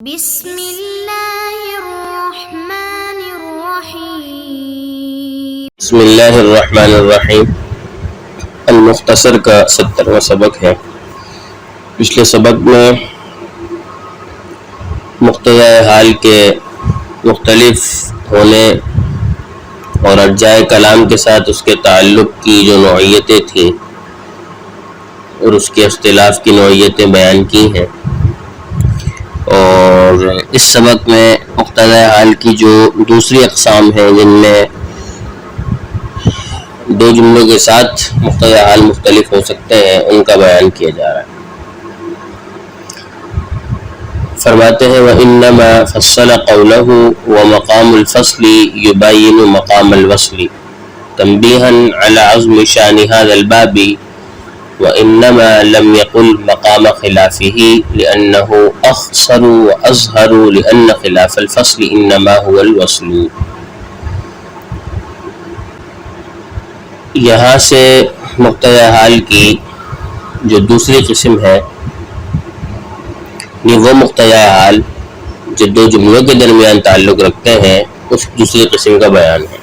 بسم اللہ الرحمن الرحیم بسم اللہ الرحمن الرحیم المختصر کا 70واں سبق ہے۔ پچھلے سبق میں مقتضى حال کے مختلف ہونے اور ارجاء کلام کے ساتھ اس کے تعلق کی جو نوعیتیں تھیں اور اس کے اختلاف کی نوعیتیں بیان کی ہیں، اور اس سبق میں مقتضى حال کی جو دوسری اقسام ہیں جن میں دو جملوں کے ساتھ مقتضى حال مختلف ہو سکتے ہیں، ان کا بیان کیا جا رہا ہے۔ فرماتے ہیں وَإِنَّمَا فَصَّلَ قَوْلَهُ وَمَقَامُ الْفَصْلِ يُبَيِّنُ مَقَامَ الْوَصْلِ تَنْبِيهًا عَلَى عَظْمِ شَأْنِ هَذَا الْبَابِ وَإِنَّمَا لَمْ يَقُلْ مَقَامَ خِلَافِهِ لِأَنَّهُ أَخْصَرُ وَأَظْهَرُ لِأَنَّ خِلَافَ الْفَصْلِ إِنَّمَا هُوَ الْوَصْلُ۔ یہاں سے مقتضى حال کی جو دوسری قسم ہے، یہ وہ مقتضى حال جو دو جملوں کے درمیان تعلق رکھتے ہیں، اس دوسری قسم کا بیان ہے۔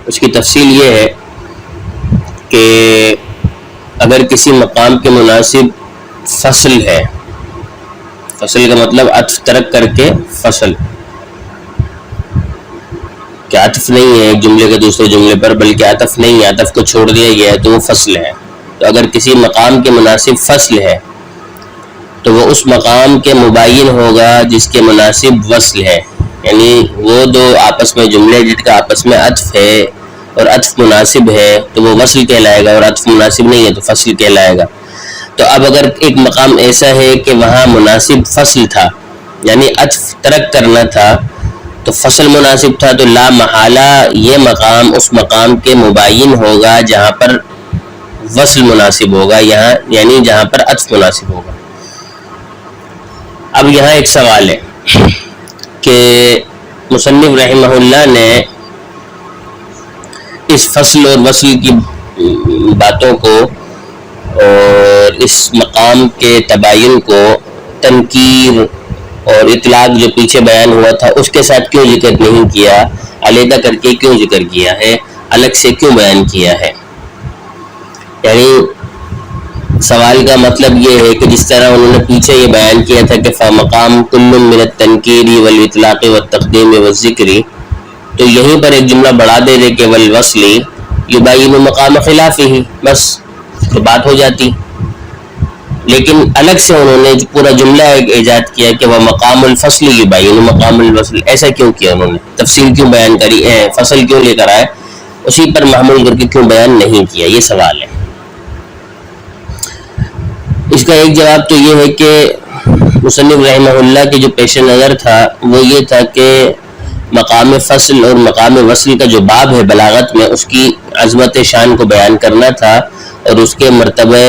اس کی تفصیل یہ ہے کہ اگر کسی مقام کے مناسب فصل ہے، فصل کا مطلب عطف ترک کر کے فصل، کہ عطف نہیں ہے ایک جملے کے دوسرے جملے پر، بلکہ عطف نہیں ہے، عطف کو چھوڑ دیا گیا ہے تو وہ فصل ہے۔ تو اگر کسی مقام کے مناسب فصل ہے تو وہ اس مقام کے مبین ہوگا جس کے مناسب وصل ہے، یعنی وہ دو آپس میں جملے جن کا آپس میں عطف ہے اور عطف مناسب ہے تو وہ وصل کہلائے گا، اور عطف مناسب نہیں ہے تو فصل کہلائے گا۔ تو اب اگر ایک مقام ایسا ہے کہ وہاں مناسب فصل تھا، یعنی عطف ترک کرنا تھا، تو فصل مناسب تھا، تو لا محالہ یہ مقام اس مقام کے مبین ہوگا جہاں پر وصل مناسب ہوگا، یہاں یعنی جہاں پر عطف مناسب ہوگا۔ اب یہاں ایک سوال ہے کہ مصنف رحمہ اللہ نے اس فصل اور وصل کی باتوں کو اور اس مقام کے تباین کو تنکیر اور اطلاق جو پیچھے بیان ہوا تھا اس کے ساتھ کیوں ذکر نہیں کیا، علیحدہ کر کے کیوں ذکر کیا ہے، الگ سے کیوں بیان کیا ہے؟ یعنی سوال کا مطلب یہ ہے کہ جس طرح انہوں نے پیچھے یہ بیان کیا تھا کہ فَمَقَامُ كُلٌّ مِّنَ التَّنْكِيرِ وَالْإِطْلَاقِ وَالتَّقْدِيمِ وَالذِّكْرِ، تو یہیں پر ایک جملہ بڑھا دے کہ وَالْوَصْلِ يُبَيِّنُ مَقَامَ خِلَافِهِ، بس تو بات ہو جاتی۔ لیکن الگ سے انہوں نے پورا جملہ ایجاد کیا کہ وَمَقَامُ الْفَصْلِ يُبَيِّنُ مَقَامَ الْوَصْلِ، ایسا کیوں کیا انہوں نے، تفصیل کیوں بیان کری، فصل کیوں لے کر آئے، اسی پر محمول کر کے کیوں بیان نہیں کیا، یہ سوال ہے۔ اس کا ایک جواب تو یہ ہے کہ مصنف رحمہ اللہ کے جو پیش نظر تھا وہ یہ تھا کہ مقام فصل اور مقام وصل کا جو باب ہے بلاغت میں، اس کی عظمت شان کو بیان کرنا تھا اور اس کے مرتبہ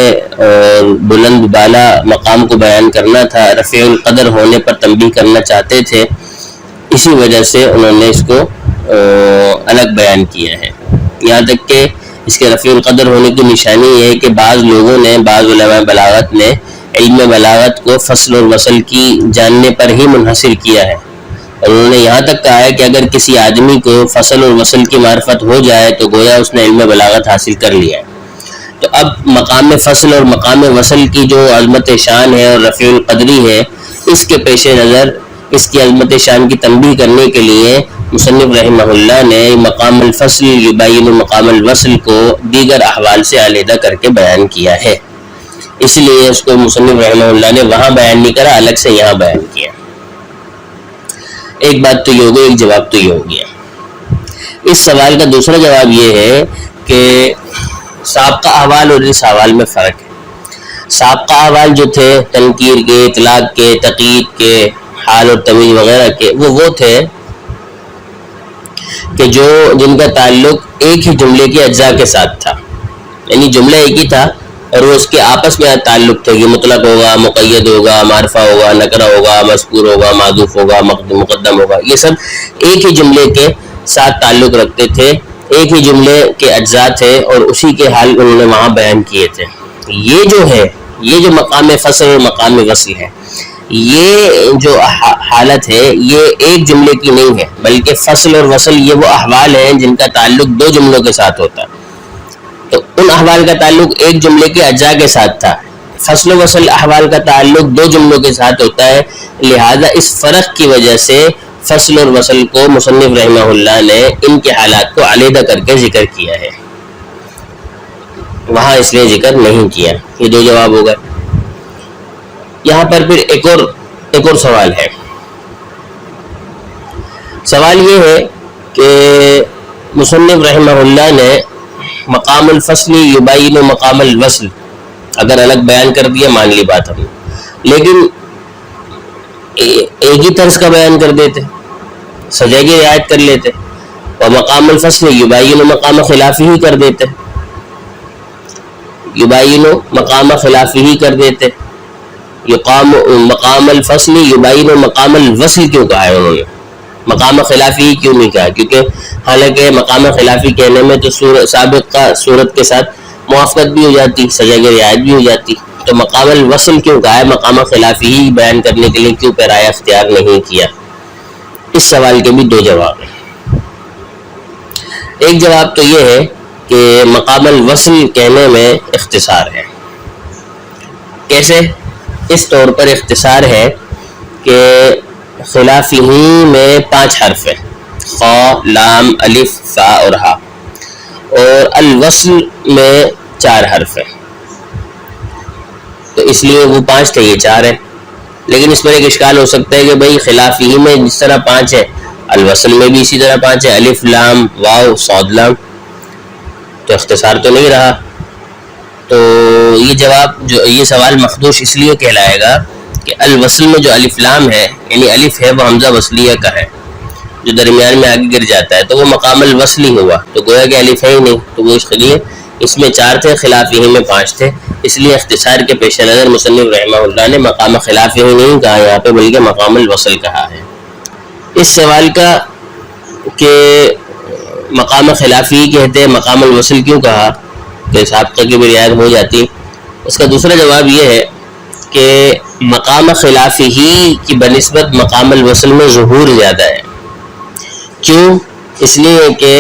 اور بلند بالا مقام کو بیان کرنا تھا، رفیع القدر ہونے پر تنبیہ کرنا چاہتے تھے، اسی وجہ سے انہوں نے اس کو الگ بیان کیا ہے۔ یہاں تک کہ اس کے رفیع القدر ہونے کی نشانی یہ ہے کہ بعض لوگوں نے، بعض علماء بلاغت نے علم بلاغت کو فصل اور وصل کی جاننے پر ہی منحصر کیا ہے، اور انہوں نے یہاں تک کہا ہے کہ اگر کسی آدمی کو فصل اور وصل کی معرفت ہو جائے تو گویا اس نے علم بلاغت حاصل کر لیا ہے۔ تو اب مقام فصل اور مقام وصل کی جو عظمت شان ہے اور رفیع القدری ہے، اس کے پیش نظر اس کی عظمت شان کی تنبیہ کرنے کے لیے مصنف رحمہ اللہ نے مقام الفصل یبین مقام الوصل کو دیگر احوال سے علیحدہ کر کے بیان کیا ہے، اس لیے اس کو مصنف رحمہ اللہ نے وہاں بیان نہیں کرا، الگ سے یہاں بیان کیا۔ ایک بات تو یہ ہو گئی، ایک جواب تو یہ ہو گیا۔ اس سوال کا دوسرا جواب یہ ہے کہ سابقہ احوال اور اس احوال میں فرق ہے۔ سابقہ احوال جو تھے تنکیر کے، اطلاق کے، تقیید کے، حال اور تمیز وغیرہ کے، وہ تھے کہ جن کا تعلق ایک ہی جملے کے اجزاء کے ساتھ تھا، یعنی جملہ ایک ہی تھا اور وہ اس کے آپس میں تعلق تھے کہ مطلق ہوگا، مقید ہوگا، معرفہ ہوگا، نکرہ ہوگا، مذکور ہوگا، معذوف ہوگا، مقدم ہوگا، یہ سب ایک ہی جملے کے ساتھ تعلق رکھتے تھے، ایک ہی جملے کے اجزاء تھے اور اسی کے حال انہوں نے وہاں بیان کیے تھے۔ یہ جو مقام فصل اور مقام وصل ہے، یہ جو حالت ہے یہ ایک جملے کی نہیں ہے، بلکہ فصل اور وصل یہ وہ احوال ہیں جن کا تعلق دو جملوں کے ساتھ ہوتا ہے. تو ان احوال کا تعلق ایک جملے کے اجزاء کے ساتھ تھا، فصل و وصل احوال کا تعلق دو جملوں کے ساتھ ہوتا ہے. لہذا اس فرق کی وجہ سے فصل اور وصل کو مصنف رحمہ اللہ نے ان کے حالات کو علیحدہ کر کے ذکر کیا ہے، وہاں اس لیے ذکر نہیں کیا. یہ دو جواب ہو گئے. یہاں پر پھر ایک اور سوال ہے. سوال یہ ہے کہ مصنف رحمہ اللہ نے مقام الفصل یبین مقام الوصل اگر الگ بیان کر دیا، مان لی بات ہم نے، لیکن ایک ہی طرز کا بیان کر دیتے، سجا کی رعایت کر لیتے، اور مقام الفصل یبین مقام خلافی ہی کر دیتے، یبین مقام خلافی ہی کر دیتے. مقام الفصل یبین مقام الوصل کیوں کہا ہے انہوں نے؟ مقام خلافی ہی کیوں نہیں کہا؟ کیونکہ حالانکہ مقام خلافی کہنے میں تو سابق کا صورت کے ساتھ موافقت بھی ہو جاتی، سزا کی رعایت بھی ہو جاتی. تو مقام الوصل کیوں کہا ہے؟ مقام خلافی ہی بیان کرنے کے لیے کیوں پیرایا اختیار نہیں کیا؟ اس سوال کے بھی دو جواب ہیں. ایک جواب تو یہ ہے کہ مقام الوصل کہنے میں اختصار ہے. کیسے؟ اس طور پر اختصار ہے کہ خلافی میں 5 حرف ہیں، خا، لام، الف، فا اور ہا، اور الوصل میں 4 حرف ہیں. تو اس لیے وہ 5 تھے، یہ 4 ہیں. لیکن اس پر ایک اشکال ہو سکتا ہے کہ بھئی خلافی میں جس طرح 5 ہے، الوصل میں بھی اسی طرح 5 ہے، الف، لام، واو، صاد، لام، تو اختصار تو نہیں رہا. تو یہ سوال مخدوش اس لیے کہلائے گا کہ الوصل میں جو الف لام ہے، یعنی الف ہے وہ حمزہ وصلیہ کا ہے جو درمیان میں آگے گر جاتا ہے، تو وہ مقام الوصل ہی ہوا، تو گویا کہ الف ہے ہی نہیں. تو وہ اس لیے اس میں 4 تھے، خلافی میں 5 تھے، اس لیے اختصار کے پیش نظر مصنف رحمہ اللہ نے مقام خلافی نہیں کہا یہاں پہ، بلکہ مقام الوصل کہا ہے. اس سوال کا کہ مقام خلافی کہتے ہیں، مقام الوصل کیوں کہا کہ سابقہ کی بھی رعایت ہو جاتی، اس کا دوسرا جواب یہ ہے کہ مقام خلافی ہی کی بنسبت مقام الوصل میں ظہور زیادہ ہے. کیوں؟ اس لیے کہ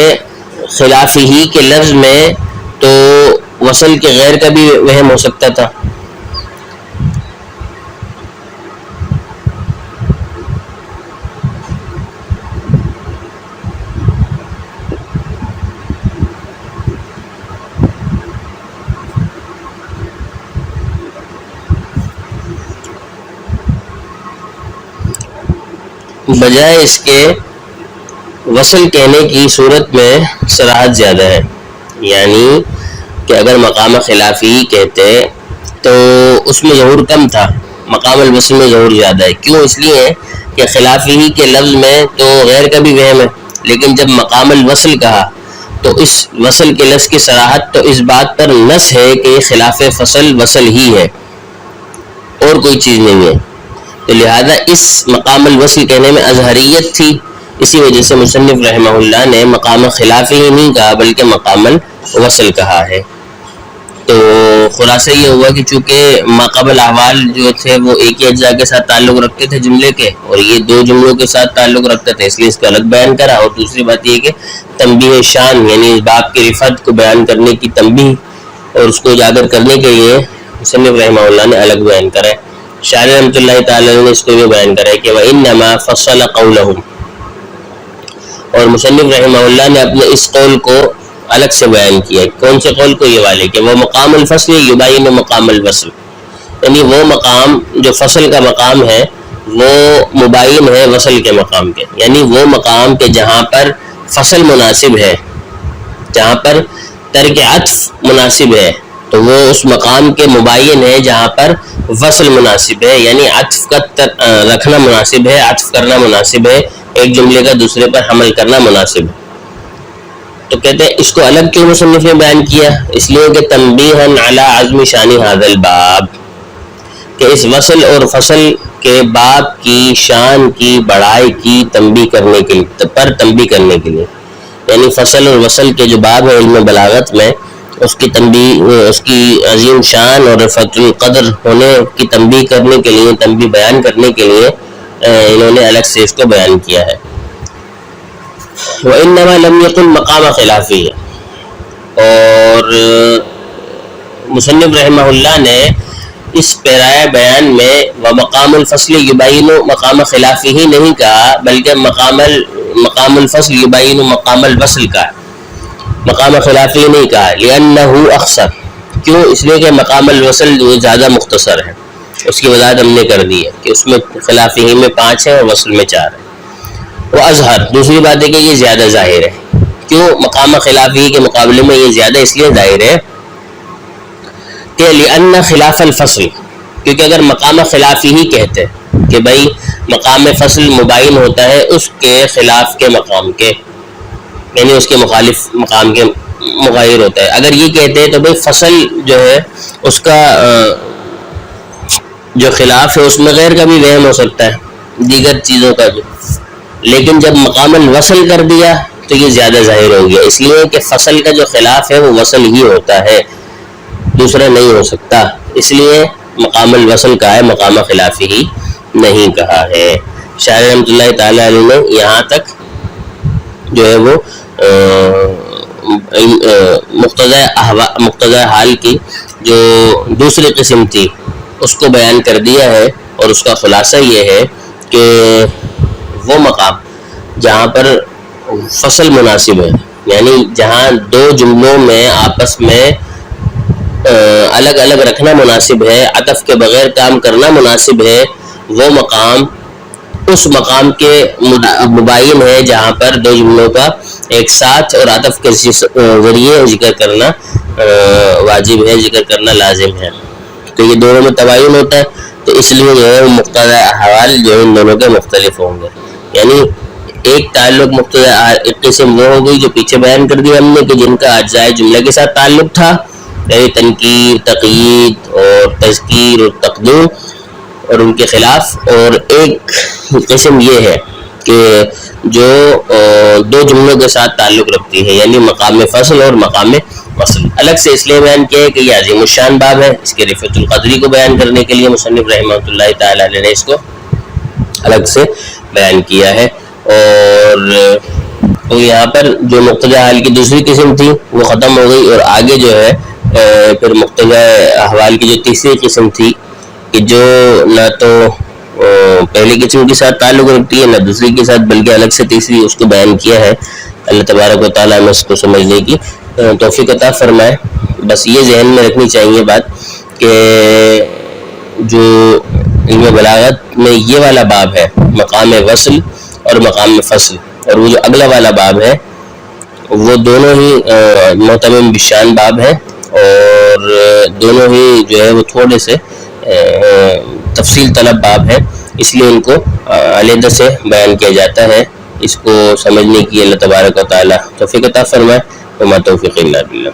خلافی ہی کے لفظ میں تو وصل کے غیر کا بھی وہم ہو سکتا تھا. بجائے اس کے وصل کہنے کی صورت میں صراحت زیادہ ہے، یعنی کہ اگر مقام خلافی کہتے تو اس میں ظہور کم تھا، مقام الوصل میں ظہور زیادہ ہے. کیوں؟ اس لیے کہ خلافی کے لفظ میں تو غیر کا بھی وہم ہے، لیکن جب مقام الوصل کہا تو اس وصل کے لفظ کی صراحت تو اس بات پر نص ہے کہ یہ خلاف فصل وصل ہی ہے اور کوئی چیز نہیں ہے. تو لہذا اس مقام الوصل کہنے میں اظہریت تھی، اسی وجہ سے مصنف رحمہ اللہ نے مقام خلافی ہی نہیں کہا بلکہ مقام الوصل کہا ہے. تو خلاصہ یہ ہوا کہ چونکہ ماقبل احوال جو تھے وہ ایک ہی اجزاء کے ساتھ تعلق رکھتے تھے جملے کے، اور یہ 2 جملوں کے ساتھ تعلق رکھتے تھے، اس لیے اس کو الگ بیان کرا. اور دوسری بات یہ کہ تنبیہ شان یعنی اس باب کی رفعت کو بیان کرنے کی تنبیہ اور اس کو اجاگر کرنے کے لیے مصنف رحمہ اللہ نے الگ بیان کرا ہے. شاعر رحمۃ اللہ تعالی نے اس کو یہ بیان کرا ہے کہ وَإِنَّمَا فَصَّلَ قَوْلَهُمْ، اور مصنف رحمہ اللہ نے اپنے اس قول کو الگ سے بیان کیا. کون سے قول کو؟ یہ والے کہ وہ مقام الفصل یبین مقام الوصل، یعنی وہ مقام جو فصل کا مقام ہے وہ مبین ہے وصل کے مقام کے، یعنی وہ مقام کے جہاں پر فصل مناسب ہے، جہاں پر ترک عطف مناسب ہے تو وہ اس مقام کے مبین ہے جہاں پر وصل مناسب ہے، یعنی عطف کا رکھنا مناسب ہے، عطف کرنا مناسب ہے، ایک جملے کا دوسرے پر حمل کرنا مناسب ہے. تو کہتے ہیں اس کو الگ کیوں مصنف نے بیان کیا؟ اس لیے کہ تنبیہاً علی عظم شان ھذا الباب، کہ اس وصل اور فصل کے باب کی شان کی بڑائی کی تنبیہ کرنے کے لیے، یعنی فصل اور وصل کے جو باب ہے علم بلاغت میں اس کی تنبیہ، اس کی عظیم شان اور رفعت القدر ہونے کی تنبیہ کرنے کے لیے، تنبیہ بیان کرنے کے لیے انہوں نے الگ سے اس کو بیان کیا ہے۔ وَإِنَّمَا لَمْ يَكُنْ مَقَامَ خِلَافِهِ، اور مصنف رحمہ اللہ نے اس پیرائے بیان میں وَمَقَامُ الْفَصْلِ يُبَيِّنُ مَقَامَ خِلَافِهِ نہیں کہا، بلکہ مقام الفصل يبین مقام الوصل کا، مقام خلافی نہیں کہا، لأنه اخصر، کیوں؟ اس لیے کہ مقام الوصل زیادہ مختصر ہے، اس کی وضاحت ہم نے کر دی ہے کہ اس میں خلافی میں 5 ہے اور وصل میں 4 ہے۔ وہ اظہر، دوسری بات ہے کہ یہ زیادہ ظاہر ہے، کیوں؟ مقام خلافی کے مقابلے میں یہ زیادہ اس لیے ظاہر ہے کہ لأن خلاف الفصل، کیونکہ اگر مقام خلافی ہی کہتے کہ بھائی مقام فصل مباین ہوتا ہے اس کے خلاف کے مقام کے، یعنی اس کے مخالف مقام کے مغایر ہوتا ہے، اگر یہ کہتے ہیں تو بھائی فصل جو ہے اس کا جو خلاف ہے اس میں غیر کا بھی وہم ہو سکتا ہے، دیگر چیزوں کا بھی، لیکن جب مقام الوصل کر دیا تو یہ زیادہ ظاہر ہو گیا، اس لیے کہ فصل کا جو خلاف ہے وہ وصل ہی ہوتا ہے، دوسرا نہیں ہو سکتا، اس لیے مقام الوصل کا ہے، مقام خلافی ہی نہیں کہا ہے۔ شاعر رحمۃ اللہ تعالی علیہ نے یہاں تک جو ہے وہ مقتضى حال کی جو دوسری قسم تھی اس کو بیان کر دیا ہے، اور اس کا خلاصہ یہ ہے کہ وہ مقام جہاں پر فصل مناسب ہے، یعنی جہاں دو جملوں میں آپس میں الگ الگ رکھنا مناسب ہے، عطف کے بغیر کام کرنا مناسب ہے، وہ مقام اس مقام کے مباین ہے جہاں پر دو جملوں کا ایک ساتھ اور عطف کے ذریعے ذکر کرنا واجب ہے، ذکر کرنا لازم ہے، تو یہ دونوں میں تباین ہوتا ہے، تو اس لیے جو ہے مقتضی احوال جو ان دونوں کے مختلف ہوں گے، یعنی ایک تعلق مقتضی ایک قسم وہ ہو گئی جو پیچھے بیان کر دیا ہم نے کہ جن کا اجزائے جملے کے ساتھ تعلق تھا، یعنی تنکیر، تقیید اور تذکیر اور تقدیم اور ان کے خلاف، اور ایک قسم یہ ہے کہ جو دو جملوں کے ساتھ تعلق رکھتی ہے، یعنی مقام فصل اور مقام وصل۔ الگ سے اس لیے بیان کیا ہے کہ یہ عظیم الشان باب ہے، اس کے رفعت القدری کو بیان کرنے کے لیے مصنف رحمۃ اللہ تعالی علیہ نے اس کو الگ سے بیان کیا ہے، اور یہاں پر جو مقتضی حال کی دوسری قسم تھی وہ ختم ہو گئی، اور آگے جو ہے پھر مقتضی احوال کی جو تیسری قسم تھی کہ جو نہ تو پہلی قسم کے ساتھ تعلق رکھتی ہے نہ دوسری کے ساتھ، بلکہ الگ سے تیسری اس کو بیان کیا ہے۔ اللہ تبارک و تعالیٰ نے اس کو سمجھنے کی توفیق عطا فرمائے۔ بس یہ ذہن میں رکھنی چاہیے بات کہ جو علم بلاغت میں یہ والا باب ہے مقام وصل اور مقام فصل، اور وہ جو اگلا والا باب ہے وہ دونوں ہی معتمم بالشان باب ہے، اور دونوں ہی جو ہے وہ تھوڑے سے تفصیل طلب باب ہے، اس لیے ان کو علیحدہ سے بیان کیا جاتا ہے۔ اس کو سمجھنے کی اللہ تبارک و تعالیٰ توفیق عطا فرمائے۔ وما توفیق الا باللہ۔